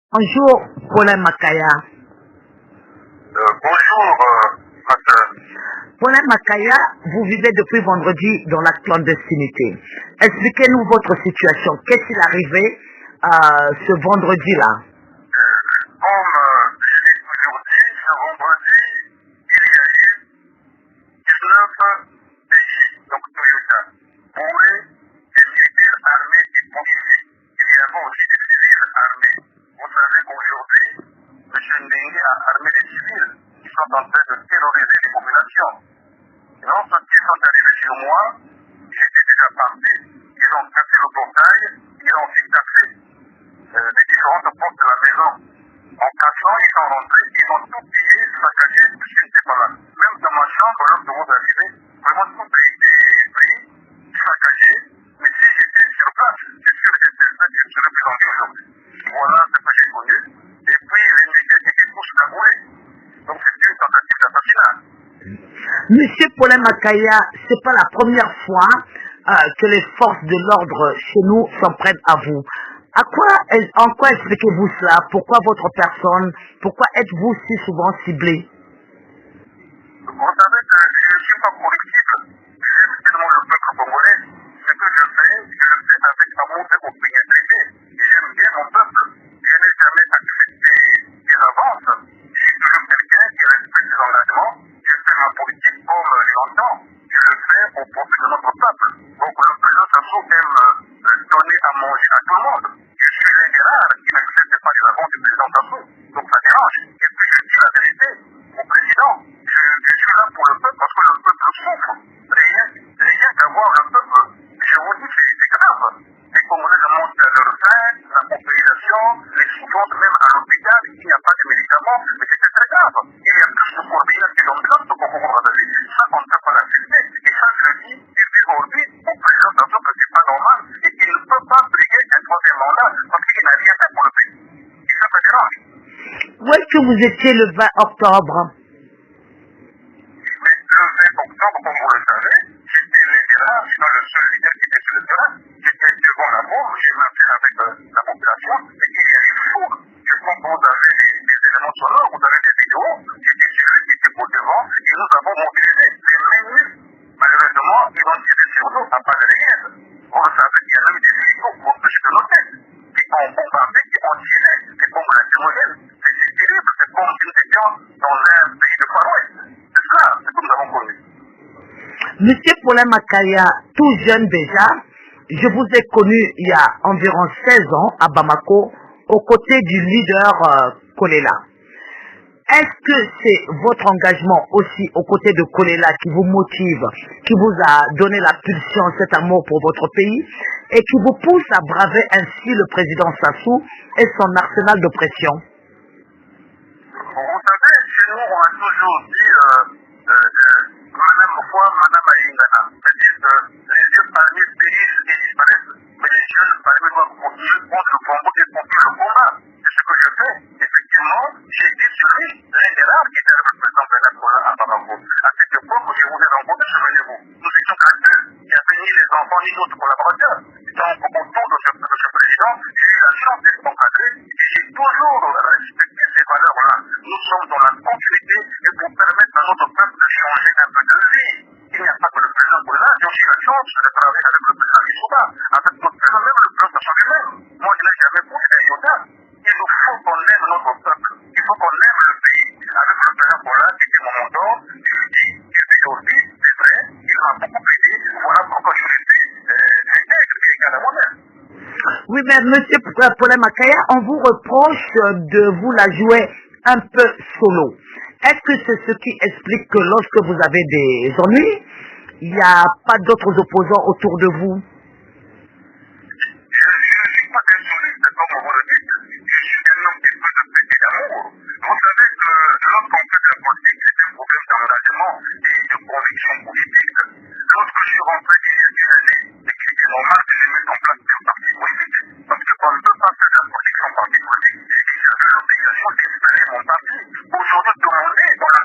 Bonjour, Paulin Makaya. Bonjour, Master. Paulin Makaya, vous vivez depuis vendredi dans la clandestinité. Expliquez-nous votre situation. Qu'est-ce qui est arrivé ce vendredi-là? Comme je l'ai toujours dit, ce vendredi, il y a eu 19 pays, donc Toyota, bourrés des militaires armés et policiers. Il y avait aussi des civils armés. Vous savez qu'aujourd'hui, M. Ndengue a armé des civils qui sont en train de terroriser les populations. Et lorsqu'ils sont arrivés chez moi, j'étais déjà parti, ils ont cassé le portail, ils ont aussi cassé les différentes portes de la maison. En passant, ils sont rentrés, ils ont tout pillé, saccagé, tout ce qui n'était pas là. Même dans ma chambre, lorsque vous arrivez, vraiment tout a été pris, saccagé. Mais si j'étais sur place, c'est sûr que je serais plus en vie aujourd'hui. Voilà ce que j'ai connu. Et puis, les militaires étaient tous cagoulés. Donc, c'était une tentative d'assassinat. Monsieur Paulin Makaya, c'est pas la première fois que les forces de l'ordre chez nous s'en prennent à vous. En quoi expliquez-vous cela? Pourquoi votre personne? Pourquoi êtes-vous si souvent ciblé? Vous savez que je ne suis pas politique. J'aime tellement le peuple congolais. Ce que je fais avec amour et opiniâtreté. J'aime bien mon peuple. Je n'ai jamais accepté des avances. Je suis toujours quelqu'un qui respecte ses engagements. Je fais ma politique comme j'entends. Je le fais au profit de notre peuple. Donc le président Sassou aime donner à manger à tout le monde. Je suis l'un des rares qui n'accepte pas les avances du président Sassou. Donc ça dérange. Et puis je dis la vérité au président. Je suis là pour le peuple parce que le peuple souffre. Rien qu'à voir le peuple, je vous dis que c'est grave. Les Congolais montent à leur faim, la paupérisation, les souffrances même à l'hôpital, il n'y a pas de médicaments, mais c'est très grave. Il y a plus de corbillard que d'ambulance de Congo-Brazzaville. Ça, on ne peut pas l'accepter. Et ça, je le dis aujourd'hui au président Sassou que c'est pas normal et qu'il ne peut pas briguer un troisième mandat parce qu'il n'a rien fait pour le pays. Et ça dérange. Où est-ce que vous étiez le 20 octobre? Le 20 octobre, comme vous le savez, j'étais le terrain, sinon le seul leader qui était sur le terrain. J'étais devant la bourre, j'ai marché avec la population, et il y a eu four. Je pense que vous avez des éléments sonores, vous avez des vidéos, j'étais sur le site pour devant, et nous avons mobilisé les menus. Malheureusement, ils ont tiré sur nous à pas de rien. Vous le savez, il y a même des hélicos pour toucher de nos têtes, qui ont bombardé, qui ont tiré, des bombes lacrymogènes. C'est terrible, c'est comme si nous étions dans un pays de Far West. C'est cela, c'est que nous avons connu. Monsieur Paulin Makaya, tout jeune déjà, je vous ai connu il y a environ 16 ans à Bamako, aux côtés du leader Kolela. Est-ce que c'est votre engagement aussi aux côtés de Kolela qui vous motive, qui vous a donné la pulsion, cet amour pour votre pays, et qui vous pousse à braver ainsi le président Sassou et son arsenal d'oppression? Vous savez, chez nous, on a toujours dit Madame Foi, Madame Ayingana. C'est-à-dire que les vieux parmi périssent et disparaissent, mais les jeunes parmi doivent continuer contre le combat et continuer le combat. C'est ce que je fais. Effectivement, j'ai été sur lui, l'un des rares qui était le représentant de la Cola à Bamako. À cette époque, je vous ai rencontré, souvenez-vous. Nous étions qu'à deux. Il n'y avait ni les enfants ni d'autres collaborateurs. Donc, autour de ce président, j'ai eu la chance d'être encadré et j'ai toujours respecté ces valeurs-là. Nous sommes dans la continuité et pour permettre à notre peuple de changer un peu de vie. Il n'y a pas que le président Kolela, j'ai aussi la chance de travailler avec le président Missouba, avec notre président, même le président Sassou lui-même. Moi, je n'ai jamais poussé un iota. Il faut qu'on aime notre peuple. Il faut qu'on aime le pays. Avec le président Kolela, qui est mon mentor, je lui dis, aujourd'hui, c'est vrai, il m'a beaucoup aidé. Voilà pourquoi je lui dis, c'est égal à moi-même. Oui, mais monsieur Paulin Makaya, on vous reproche de vous la jouer un peu solo. Est-ce que c'est ce qui explique que lorsque vous avez des ennuis, il n'y a pas d'autres opposants autour de vous? Je ne suis pas désolé, comme vous le dites. Je suis un homme qui peut se péter d'amour. Vous savez que lorsqu'on fait de la politique, c'est un problème d'engagement et de conviction politique. Lorsque je suis rentré il y a une année, et qu'il était normal que je mette en place un parti politique, parce qu'on ne peut pas faire de la politique sans parti politique. Et j'avais l'obligation d'installer mon parti. Aujourd'hui, tout le monde est dans le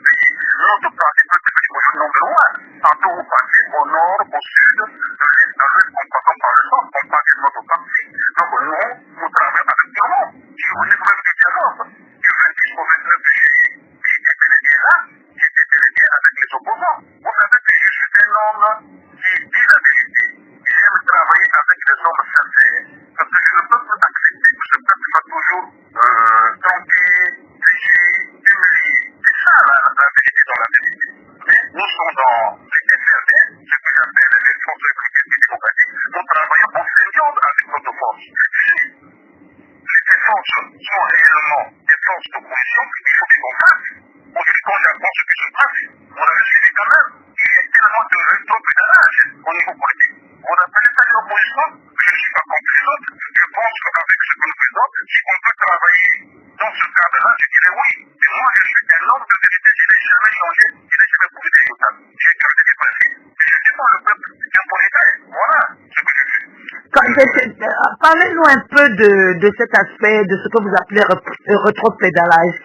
forces sont réellement des forces d'opposition, il faut qu'ils combattent. Aujourd'hui, quand j'apprends ce qui se passe, on a suivi quand même. Il y a tellement de rétropédalage au niveau politique. On a pas ça l'opposition, je ne suis pas contre les autres. Je pense qu'avec ce que nous faisons, si on peut travailler dans ce cadre-là, je dirais oui. Mais moi, je suis un homme de vérité, je n'ai jamais changé, je n'ai jamais prouvé des résultats. J'ai toujours été passé, et je défends le peuple bien pour les faits. Voilà ce que je fais. Parlez-nous un peu de cet aspect, de ce que vous appelez rétropédalage.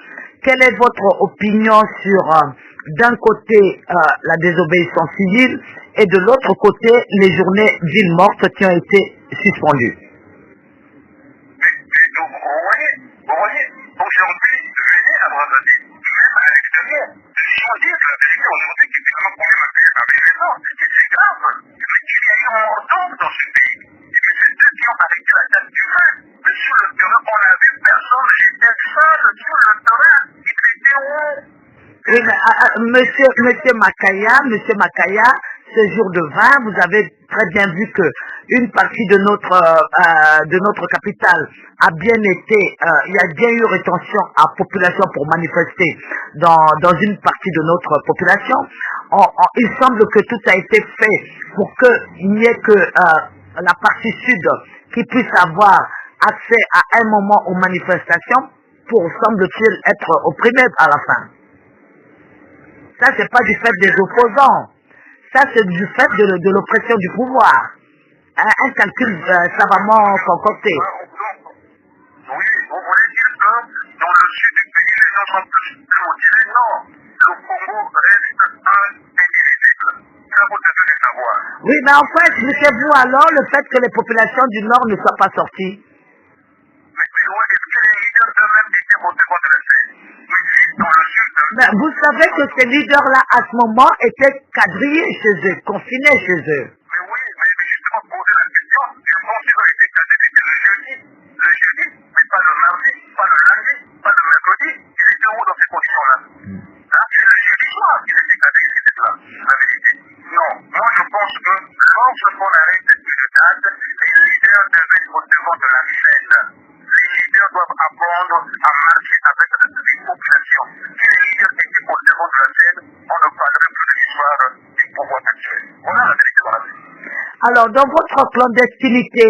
Quelle est votre opinion sur, d'un côté, la désobéissance civile et de l'autre côté, les journées villes mortes qui ont été suspendues? Mais vous voyez, aujourd'hui, venez à Brazzaville, même à l'extérieur, les gens disent la vérité aujourd'hui, qui finalement problème à payer avec raison, et c'est grave. Mais il y a eu un mort dans ce pays. Et puis c'est ceux qui ont arrêté la date du vin. Mais sur le terrain, on n'a vu personne, j'étais seul sur le terrain. Il était où? Oui, mais monsieur Makaya, ce jour de 20, vous avez très bien vu que une partie de notre capitale a bien été, il y a bien eu rétention à population pour manifester dans une partie de notre population. Il semble que tout a été fait pour qu'il n'y ait que la partie sud qui puisse avoir accès à un moment aux manifestations pour, semble-t-il, être opprimé à la fin. Ça, c'est pas du fait des opposants. Ça, c'est du fait de l'oppression du pouvoir. Un calcul savamment concocté. Oui, vous voulez dire que dans le sud du pays, les gens sont plus motivés? Non. Le Congo reste indivisible. Ça, vous devez le savoir. Oui, mais en fait, expliquez-vous alors le fait que les populations du Nord ne soient pas sorties? Mais est-ce que les leaders eux-mêmes étaient votés contre la Chine? Oui, dans le sud de... Mais vous savez que ces leaders-là, à ce moment, étaient quadrillés chez eux, confinés chez eux. Mais oui, mais justement, poser la question, je pense qu'ils ont été qualifiés le jeudi, mais pas le mardi, pas le lundi, pas le mercredi. Ils étaient où dans ces conditions-là? C'est le jeudi soir qu'ils étaient qualifiés, c'est ça, la vérité. Non, moi je pense que lorsqu'on arrête cette date, les leaders devaient être au devant de la scène. Les leaders doivent apprendre à marcher avec les populations. Si les leaders étaient au devant de la scène, on ne parlerait plus de l'histoire du pouvoir actuel. Voilà la vérité dans la vie. Alors, dans votre clandestinité,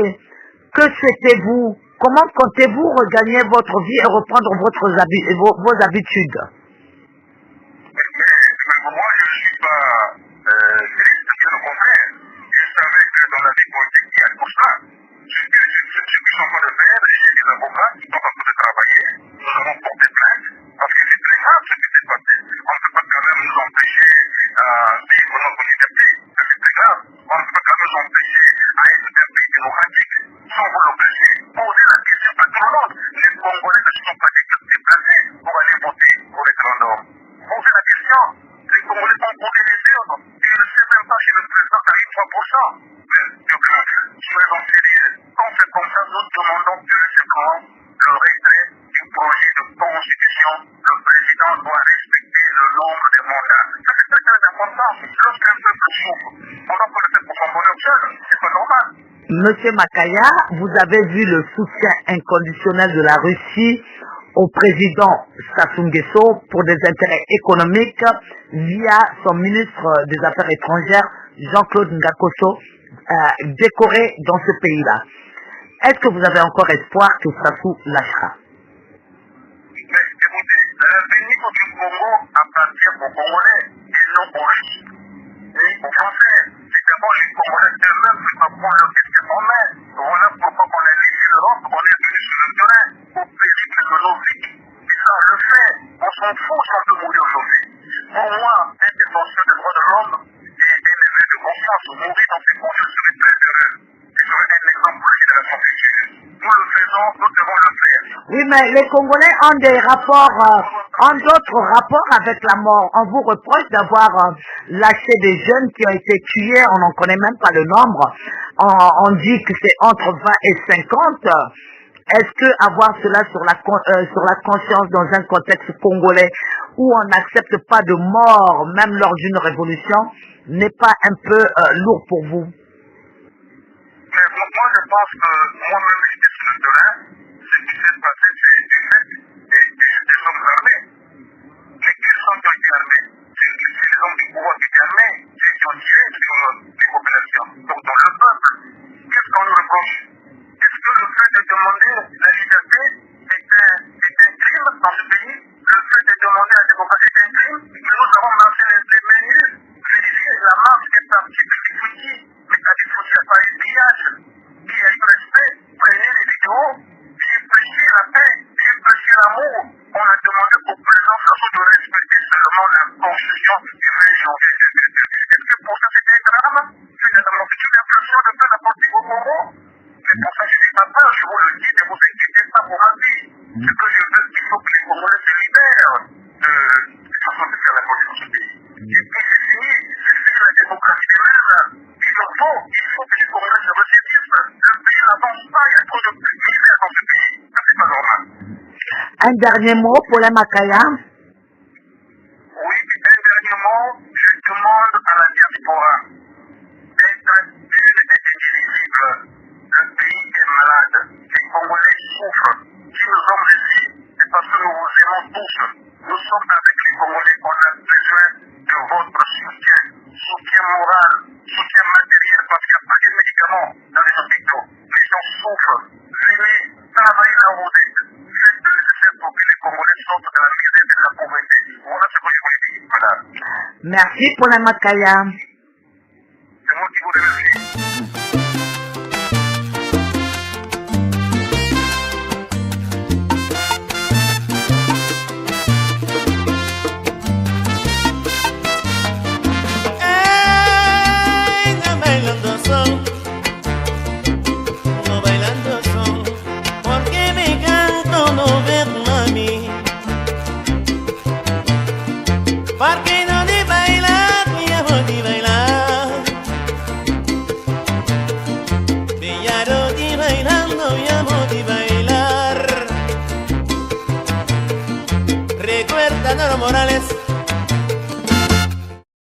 que souhaitez-vous? Comment comptez-vous regagner votre vie et reprendre vos habitudes? Mais moi, je ne suis pas triste, bien au contraire. Je savais que dans la vie politique, il y a tout ça. Ce que je suis en train de faire, j'ai des avocats qui sont en train de travailler. Nous avons porté plainte parce que c'est très grave ce qui s'est passé. On ne peut pas quand même nous empêcher à vivre notre liberté. Ça, c'est très grave. On ne peut pas quand même nous empêcher à être un pays démocratique. Sans vous l'empêcher, poser la question à tout le monde. Les Congolais ne se sont pas déplacés pour aller voter au référendum. Posez la question. Les Congolais ont posé les urnes. Et je ne sais même pas si le président a eu 3%. Mais je crains, soyons sérieux. Quand c'est comme ça, nous demandons plus simplement le retrait du projet de constitution. Le président doit respecter le nombre de mandats. Ça, c'est très très important. Lorsqu'un peuple souffre, on doit pas le faire pour son bonheur seul. C'est pas normal. Monsieur Makaya, vous avez vu le soutien inconditionnel de la Russie au président Sassou Nguesso pour des intérêts économiques via son ministre des Affaires étrangères, Jean-Claude Ngakoso, décoré dans ce pays-là. Est-ce que vous avez encore espoir que Sassou lâchera? Mais écoutez, l'avenir du Congo appartient aux Congolais et non aux Russes. Et aux Français, c'est d'abord les Congolais eux-mêmes qui doivent prendre leur question en main. Voilà pourquoi on a laissé l'Europe, on est venu sur le terrain au paisible de nos vies. Et ça, on le fait. On s'en fout si on peut mourir aujourd'hui. Pour moi, un défenseur des droits de l'homme et un éveil de conscience, mourir dans ces conditions serait très heureux. Et serait un exemple pour la génération future. Nous le faisons, nous devons le faire. Oui, mais les Congolais ont des rapports, ont d'autres rapports avec la mort. On vous reproche d'avoir lâché des jeunes qui ont été tués, on n'en connaît même pas le nombre. On dit que c'est entre 20 et 50. Est-ce que avoir cela sur la conscience dans un contexte congolais où on n'accepte pas de mort, même lors d'une révolution, n'est pas un peu lourd pour vous? Mais moi, je pense que moi-même, j'étais sur le terrain. Ce qui s'est passé, Ce que je veux, il faut que les Congolais se libèrent de façon de faire la politique dans ce pays. Et puis c'est fini la démocratie des mêmes. Il faut que les Congolais se ressaisissent. Le pays n'avance pas, il y a trop de misère dans ce pays. Ça, c'est pas normal. Un dernier mot pour la Makaya. Oui, un dernier mot, je demande à la diaspora d'être une et indivisible. Le pays est malade, les Congolais souffrent. Si nous sommes ici, c'est parce que nous vous aimons tous. Nous sommes avec les Congolais, on a besoin de votre soutien, soutien moral, soutien matériel, parce qu'il n'y a pas de médicaments dans les hôpitaux. Les gens souffrent. Venez travailler là où vous êtes. Faites le nécessaire pour que les Congolais sortent de la misère et de la pauvreté. Voilà ce que je voulais dire, madame. Merci pour la Makaya. C'est moi qui vous remercie. Porque no de bailar, mi amor de bailar. Bellaro de bailando, mi amor de bailar. Recuerda, Nora Morales.